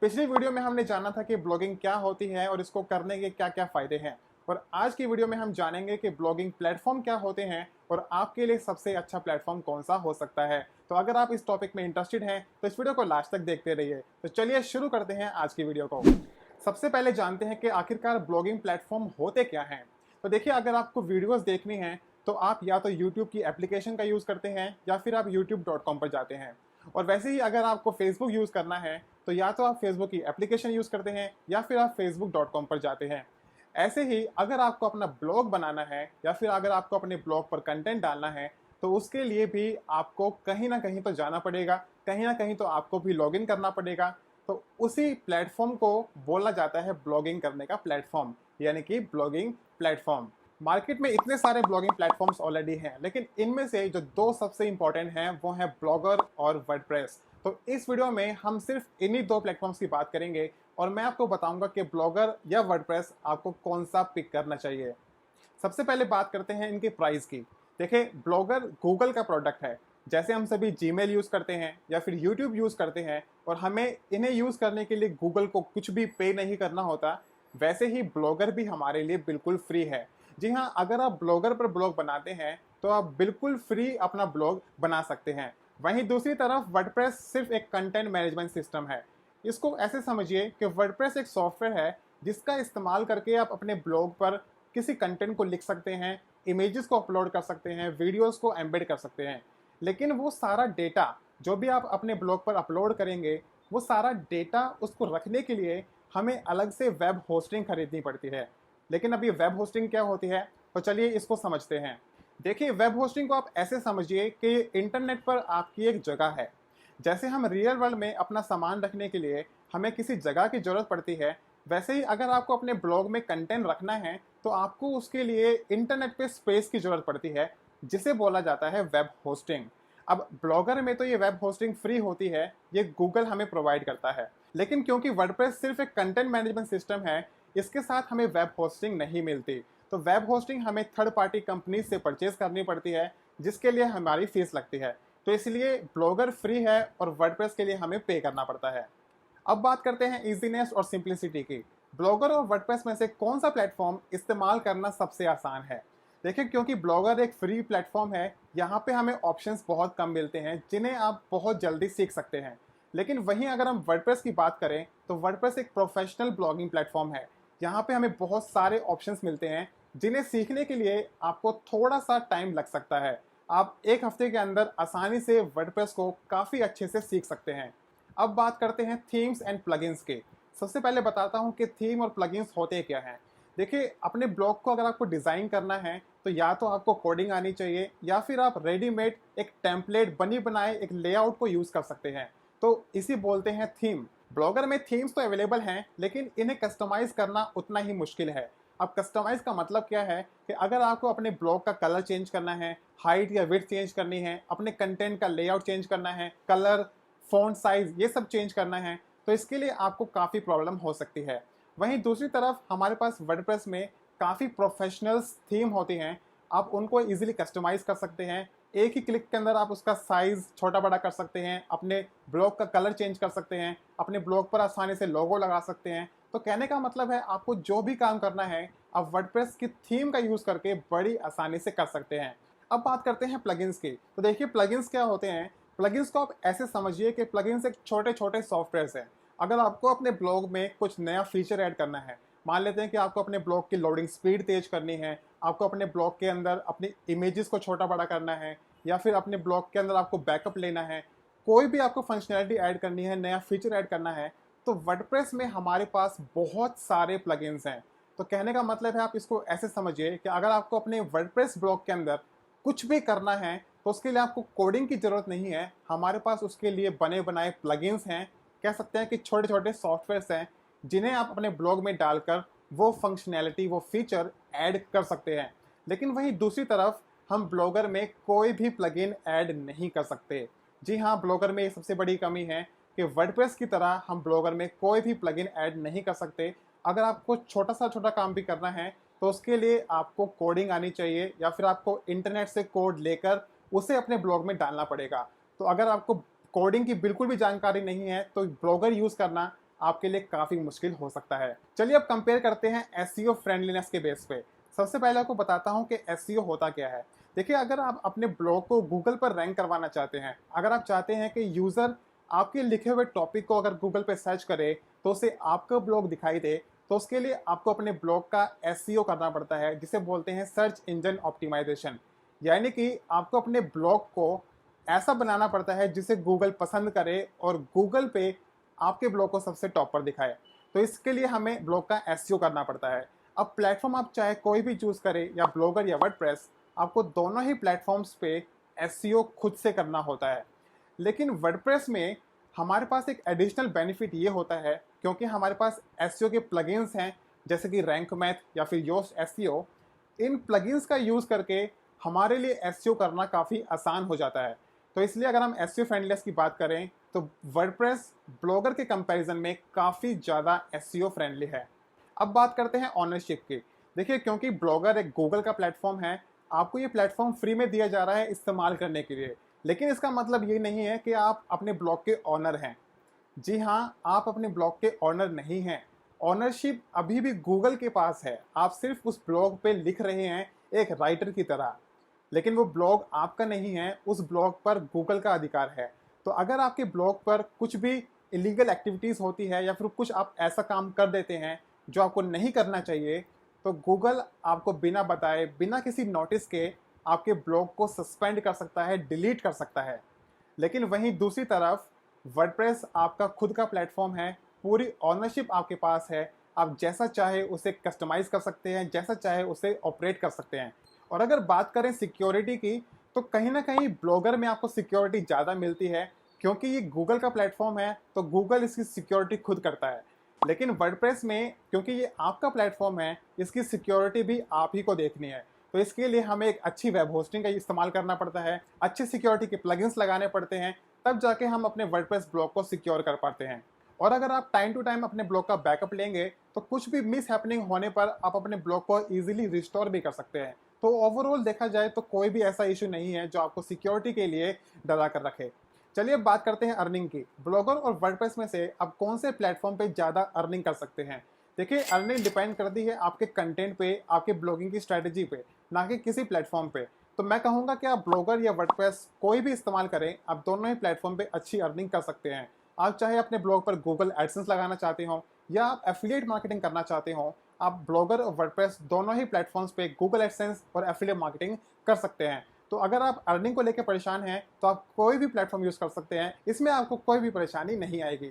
पिछली वीडियो में हमने जाना था कि ब्लॉगिंग क्या होती है और इसको करने के क्या क्या फ़ायदे हैं। और आज की वीडियो में हम जानेंगे कि ब्लॉगिंग प्लेटफॉर्म क्या होते हैं और आपके लिए सबसे अच्छा प्लेटफॉर्म कौन सा हो सकता है। तो अगर आप इस टॉपिक में इंटरेस्टेड हैं तो इस वीडियो को लास्ट तक देखते रहिए। तो चलिए शुरू करते हैं आज की वीडियो को। सबसे पहले जानते हैं कि आखिरकार ब्लॉगिंग प्लेटफॉर्म होते क्या हैं। तो देखिए, अगर आपको वीडियोस देखनी है तो आप या तो यूट्यूब की एप्लीकेशन का यूज़ करते हैं या फिर आप youtube.com पर जाते हैं। और वैसे ही अगर आपको फेसबुक यूज़ करना है तो या तो आप फेसबुक की एप्लीकेशन यूज़ करते हैं या फिर आप facebook.com पर जाते हैं। ऐसे ही अगर आपको अपना ब्लॉग बनाना है या फिर अगर आपको अपने ब्लॉग पर कंटेंट डालना है तो उसके लिए भी आपको कहीं ना कहीं तो जाना पड़ेगा, कहीं ना कहीं तो आपको भी लॉगिन करना पड़ेगा। तो उसी प्लेटफॉर्म को बोला जाता है ब्लॉगिंग करने का प्लेटफॉर्म, यानी कि ब्लॉगिंग प्लेटफॉर्म। मार्केट में इतने सारे ब्लॉगिंग प्लेटफॉर्म्स ऑलरेडी हैं, लेकिन इनमें से जो दो सबसे इंपॉर्टेंट हैं वो हैं ब्लॉगर और वर्डप्रेस। तो इस वीडियो में हम सिर्फ इन्हीं दो प्लेटफॉर्म्स की बात करेंगे और मैं आपको बताऊंगा कि ब्लॉगर या वर्डप्रेस आपको कौन सा पिक करना चाहिए। सबसे पहले बात करते हैं इनके प्राइस की। देखिए, ब्लॉगर गूगल का प्रोडक्ट है। जैसे हम सभी जीमेल यूज़ करते हैं या फिर यूट्यूब यूज़ करते हैं और हमें इन्हें यूज़ करने के लिए गूगल को कुछ भी पे नहीं करना होता, वैसे ही ब्लॉगर भी हमारे लिए बिल्कुल फ्री है। जी हाँ, अगर आप ब्लॉगर पर ब्लॉग बनाते हैं तो आप बिल्कुल फ्री अपना ब्लॉग बना सकते हैं। वहीं दूसरी तरफ वर्डप्रेस सिर्फ एक कंटेंट मैनेजमेंट सिस्टम है। इसको ऐसे समझिए कि वर्डप्रेस एक सॉफ्टवेयर है जिसका इस्तेमाल करके आप अपने ब्लॉग पर किसी कंटेंट को लिख सकते हैं, इमेजेस को अपलोड कर सकते हैं, वीडियोस को एम्बेड कर सकते हैं। लेकिन वो सारा डेटा जो भी आप अपने ब्लॉग पर अपलोड करेंगे, वो सारा डेटा उसको रखने के लिए हमें अलग से वेब होस्टिंग खरीदनी पड़ती है। लेकिन अब ये वेब होस्टिंग क्या होती है, तो चलिए इसको समझते हैं। देखिए, वेब होस्टिंग को आप ऐसे समझिए कि इंटरनेट पर आपकी एक जगह है। जैसे हम रियल वर्ल्ड में अपना सामान रखने के लिए हमें किसी जगह की ज़रूरत पड़ती है, वैसे ही अगर आपको अपने ब्लॉग में कंटेंट रखना है तो आपको उसके लिए इंटरनेट पे स्पेस की ज़रूरत पड़ती है, जिसे बोला जाता है वेब होस्टिंग। अब ब्लॉगर में तो ये वेब होस्टिंग फ्री होती है, ये गूगल हमें प्रोवाइड करता है। लेकिन क्योंकि वर्डप्रेस सिर्फ एक कंटेंट मैनेजमेंट सिस्टम है, इसके साथ हमें वेब होस्टिंग नहीं मिलती। तो वेब होस्टिंग हमें थर्ड पार्टी कंपनी से परचेज करनी पड़ती है, जिसके लिए हमारी फीस लगती है। तो इसलिए ब्लॉगर फ्री है और वर्डप्रेस के लिए हमें पे करना पड़ता है। अब बात करते हैं इजीनेस और सिंप्लिसिटी की। ब्लॉगर और वर्डप्रेस में से कौन सा प्लेटफॉर्म इस्तेमाल करना सबसे आसान है? देखिए, क्योंकि ब्लॉगर एक फ्री प्लेटफॉर्म है, यहाँ पे हमें ऑप्शंस बहुत कम मिलते हैं जिन्हें आप बहुत जल्दी सीख सकते हैं। लेकिन वहीं अगर हम वर्डप्रेस की बात करें तो वर्डप्रेस एक प्रोफेशनल ब्लॉगिंग प्लेटफॉर्म है। यहाँ पे हमें बहुत सारे ऑप्शंस मिलते हैं जिन्हें सीखने के लिए आपको थोड़ा सा टाइम लग सकता है। आप एक हफ्ते के अंदर आसानी से वर्डप्रेस को काफ़ी अच्छे से सीख सकते हैं। अब बात करते हैं थीम्स एंड प्लगइन्स के। सबसे पहले बताता हूँ कि थीम और प्लगइन्स होते क्या हैं। देखिए, अपने ब्लॉग को अगर आपको डिज़ाइन करना है तो या तो आपको कोडिंग आनी चाहिए या फिर आप रेडीमेड एक टेम्पलेट बनी बनाए एक लेआउट को यूज़ कर सकते हैं। तो इसी बोलते हैं थीम। ब्लॉगर में थीम्स तो अवेलेबल हैं, लेकिन इन्हें कस्टमाइज़ करना उतना ही मुश्किल है। अब कस्टमाइज़ का मतलब क्या है कि अगर आपको अपने ब्लॉग का कलर चेंज करना है, हाइट या विड्थ चेंज करनी है, अपने कंटेंट का लेआउट चेंज करना है, कलर, फ़ॉन्ट साइज़ ये सब चेंज करना है, तो इसके लिए आपको काफ़ी प्रॉब्लम हो सकती है। वहीं दूसरी तरफ हमारे पास वर्डप्रेस में काफ़ी प्रोफेशनल्स थीम होती हैं। आप उनको ईज़िली कस्टमाइज़ कर सकते हैं। एक ही क्लिक के अंदर आप उसका साइज़ छोटा-बड़ा कर सकते हैं, अपने ब्लॉग का कलर चेंज कर सकते हैं, अपने ब्लॉग पर आसानी से लोगो लगा सकते हैं। तो कहने का मतलब है, आपको जो भी काम करना है, आप वर्डप्रेस की थीम का यूज़ करके बड़ी आसानी से कर सकते हैं। अब बात करते हैं प्लगइन्स की। तो देखिए, प्लगइन्स क्या होते हैं? प्लगइन्स को आप ऐसे समझिए कि प्लगइन्स एक छोटे-छोटे सॉफ्टवेयर्स हैं। अगर आपको अपने ब्लॉग में कुछ नया फीचर ऐड करना है, मान लेते हैं कि आपको अपने ब्लॉग की लोडिंग स्पीड तेज करनी है, आपको अपने ब्लॉग के अंदर अपनी इमेजेस को छोटा-बड़ा करना है या फिर अपने ब्लॉग के अंदर आपको बैकअप लेना है, कोई भी आपको फंक्शनैलिटी ऐड करनी है, नया फीचर ऐड करना है, तो वर्डप्रेस में हमारे पास बहुत सारे प्लगइन्स हैं। तो कहने का मतलब है, आप इसको ऐसे समझिए कि अगर आपको अपने वर्डप्रेस ब्लॉग के अंदर कुछ भी करना है तो उसके लिए आपको कोडिंग की ज़रूरत नहीं है। हमारे पास उसके लिए बने बनाए प्लगइन्स हैं। कह सकते हैं कि छोटे-छोटे सॉफ्टवेयर्स हैं जिन्हें आप अपने ब्लॉग में डालकर वो फंक्शनैलिटी, वो फीचर ऐड कर सकते हैं। लेकिन वहीं दूसरी तरफ हम ब्लॉगर में कोई भी प्लगइन ऐड नहीं कर सकते। जी हाँ, ब्लॉगर में ये सबसे बड़ी कमी है कि वर्डप्रेस की तरह हम ब्लॉगर में कोई भी प्लगइन ऐड नहीं कर सकते। अगर आपको छोटा काम भी करना है तो उसके लिए आपको कोडिंग आनी चाहिए या फिर आपको इंटरनेट से कोड लेकर उसे अपने ब्लॉग में डालना पड़ेगा। तो अगर आपको कोडिंग की बिल्कुल भी जानकारी नहीं है तो ब्लॉगर यूज़ करना आपके लिए काफ़ी मुश्किल हो सकता है। चलिए अब कंपेयर करते हैं एसईओ फ्रेंडलीनेस के बेस पे। सबसे पहले आपको बताता हूँ कि एसईओ होता क्या है। देखिए, अगर आप अपने ब्लॉग को गूगल पर रैंक करवाना चाहते हैं, अगर आप चाहते हैं कि यूज़र आपके लिखे हुए टॉपिक को अगर गूगल पे सर्च करे तो उसे आपका ब्लॉग दिखाई दे, तो उसके लिए आपको अपने ब्लॉग का एसईओ करना पड़ता है, जिसे बोलते हैं सर्च इंजन ऑप्टिमाइजेशन। यानी कि आपको अपने ब्लॉग को ऐसा बनाना पड़ता है जिसे गूगल पसंद करे और गूगल पे आपके ब्लॉग को सबसे टॉप पर दिखाए। तो इसके लिए हमें ब्लॉग का एसईओ करना पड़ता है। अब प्लेटफॉर्म आप चाहे कोई भी चूज़ करें, या ब्लॉगर या वर्डप्रेस, आपको दोनों ही प्लेटफॉर्म्स पे एसईओ खुद से करना होता है। लेकिन वर्डप्रेस में हमारे पास एक एडिशनल बेनिफिट ये होता है, क्योंकि हमारे पास एसईओ के प्लगइन्स हैं, जैसे कि रैंक मैथ या फिर योस्ट एसईओ। इन प्लगइन्स का यूज़ करके हमारे लिए एसईओ करना काफ़ी आसान हो जाता है। तो इसलिए अगर हम एसईओ फ्रेंडलीनेस की बात करें तो वर्डप्रेस ब्लॉगर के कंपैरिजन में काफ़ी ज़्यादा एसईओ फ्रेंडली है। अब बात करते हैं ऑनरशिप की। देखिए, क्योंकि ब्लॉगर एक गूगल का प्लेटफॉर्म है, आपको ये प्लेटफॉर्म फ्री में दिया जा रहा है इस्तेमाल करने के लिए। लेकिन इसका मतलब ये नहीं है कि आप अपने ब्लॉग के ऑनर हैं। जी हाँ, आप अपने ब्लॉग के ऑनर नहीं हैं। ऑनरशिप अभी भी गूगल के पास है। आप सिर्फ उस ब्लॉग पे लिख रहे हैं एक राइटर की तरह, लेकिन वो ब्लॉग आपका नहीं है, उस ब्लॉग पर गूगल का अधिकार है। तो अगर आपके ब्लॉग पर कुछ भी इलीगल एक्टिविटीज़ होती है, या फिर कुछ आप ऐसा काम कर देते हैं जो आपको नहीं करना चाहिए, तो गूगल आपको बिना बताए, बिना किसी नोटिस के आपके ब्लॉग को सस्पेंड कर सकता है, डिलीट कर सकता है। लेकिन वहीं दूसरी तरफ वर्डप्रेस आपका खुद का प्लेटफॉर्म है, पूरी ऑनरशिप आपके पास है। आप जैसा चाहे उसे कस्टमाइज़ कर सकते हैं, जैसा चाहे उसे ऑपरेट कर सकते हैं। और अगर बात करें सिक्योरिटी की, तो कहीं ना कहीं ब्लॉगर में आपको सिक्योरिटी ज़्यादा मिलती है, क्योंकि ये गूगल का प्लेटफॉर्म है, तो गूगल इसकी सिक्योरिटी खुद करता है। लेकिन वर्डप्रेस में, क्योंकि ये आपका प्लेटफॉर्म है, इसकी सिक्योरिटी भी आप ही को देखनी है। तो इसके लिए हमें एक अच्छी वेब होस्टिंग का इस्तेमाल करना पड़ता है, अच्छे सिक्योरिटी के प्लगइन्स लगाने पड़ते हैं, तब जाके हम अपने वर्डप्रेस ब्लॉग को सिक्योर कर पाते हैं। और अगर आप टाइम टू टाइम अपने ब्लॉग का बैकअप लेंगे, तो कुछ भी मिस हैपनिंग होने पर आप अपने ब्लॉग को ईजिली रिस्टोर भी कर सकते हैं। तो ओवरऑल देखा जाए तो कोई भी ऐसा इशू नहीं है जो आपको सिक्योरिटी के लिए डरा कर रखे। चलिए अब बात करते हैं अर्निंग की। ब्लॉगर और वर्डप्रेस में से आप कौन से प्लेटफॉर्म पे ज़्यादा अर्निंग कर सकते हैं? देखिए, अर्निंग डिपेंड करती है आपके कंटेंट पे, आपके ब्लॉगिंग की स्ट्रैटेजी पे, ना कि किसी प्लेटफॉर्म पे। तो मैं कहूँगा कि आप ब्लॉगर या वर्डप्रेस कोई भी इस्तेमाल करें, आप दोनों ही प्लेटफॉर्म पे अच्छी अर्निंग कर सकते हैं। आप चाहे अपने ब्लॉग पर गूगल एडसेंस लगाना चाहते हो, या आप एफिलिएट मार्केटिंग करना चाहते हो, आप ब्लॉगर और वर्डप्रेस दोनों ही प्लेटफॉर्म्स पे गूगल एडसेंस और एफिलिएट मार्केटिंग कर सकते हैं। तो अगर आप अर्निंग को लेकर परेशान हैं, तो आप कोई भी प्लेटफॉर्म यूज़ कर सकते हैं, इसमें आपको कोई भी परेशानी नहीं आएगी।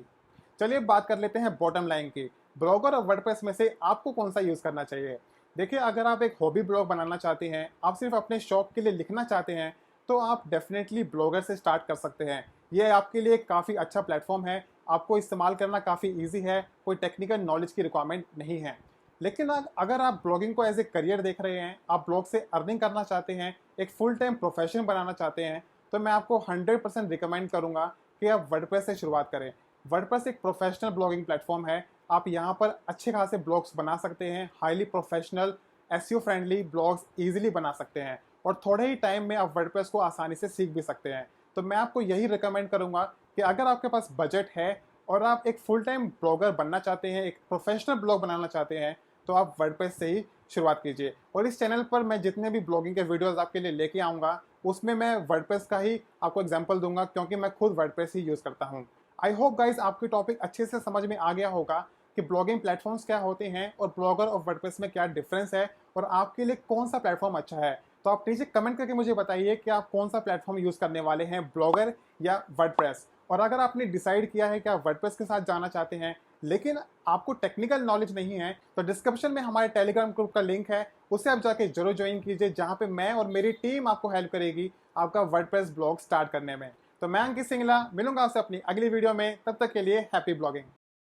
चलिए बात कर लेते हैं बॉटम लाइन की। ब्लॉगर और वर्डप्रेस में से आपको कौन सा यूज़ करना चाहिए? देखिए, अगर आप एक हॉबी ब्लॉग बनाना चाहते हैं, आप सिर्फ अपने शौक के लिए लिखना चाहते हैं, तो आप डेफिनेटली ब्लॉगर से स्टार्ट कर सकते हैं। ये आपके लिए काफ़ी अच्छा प्लेटफॉर्म है, आपको इस्तेमाल करना काफ़ी ईजी है, कोई टेक्निकल नॉलेज की रिक्वायरमेंट नहीं है। लेकिन अगर आप ब्लॉगिंग को एज ए करियर देख रहे हैं, आप ब्लॉग से अर्निंग करना चाहते हैं, एक फुल टाइम प्रोफेशन बनाना चाहते हैं, तो मैं आपको 100% रिकमेंड करूंगा कि आप वर्डप्रेस से शुरुआत करें। वर्डप्रेस एक प्रोफेशनल ब्लॉगिंग प्लेटफॉर्म है। आप यहाँ पर अच्छे खासे ब्लॉग्स बना सकते हैं, highly professional SEO friendly blogs easily बना सकते हैं, और थोड़े ही टाइम में आप वर्डप्रेस को आसानी से सीख भी सकते हैं। तो मैं आपको यही रिकमेंड करूँगा कि अगर आपके पास बजट है और आप एक फुल टाइम ब्लॉगर बनना चाहते हैं, एक प्रोफेशनल ब्लॉग बनाना चाहते हैं, तो आप वर्डप्रेस से ही शुरुआत कीजिए। और इस चैनल पर मैं जितने भी ब्लॉगिंग के वीडियोस आपके लिए लेके आऊँगा, उसमें मैं वर्डप्रेस का ही आपको एग्जांपल दूंगा, क्योंकि मैं खुद वर्डप्रेस ही यूज़ करता हूँ। आई होप गाइज आपकी टॉपिक अच्छे से समझ में आ गया होगा कि ब्लॉगिंग प्लेटफॉर्म्स क्या होते हैं और ब्लॉगर और वर्डप्रेस में क्या डिफरेंस है, और आपके लिए कौन सा प्लेटफॉर्म अच्छा है। तो आप नीचे कमेंट करके मुझे बताइए कि आप कौन सा प्लेटफॉर्म यूज़ करने वाले हैं, ब्लॉगर या वर्डप्रेस। और अगर आपने डिसाइड किया है कि आप वर्डप्रेस के साथ जाना चाहते हैं, लेकिन आपको टेक्निकल नॉलेज नहीं है, तो डिस्क्रिप्शन में हमारे टेलीग्राम ग्रुप का लिंक है, उससे आप जाके जरूर ज्वाइन कीजिए, जहाँ पे मैं और मेरी टीम आपको हेल्प करेगी आपका वर्डप्रेस ब्लॉग स्टार्ट करने में। तो मैं अंकित सिंगला मिलूंगा आपसे अपनी अगली वीडियो में, तब तक के लिए हैप्पी ब्लॉगिंग।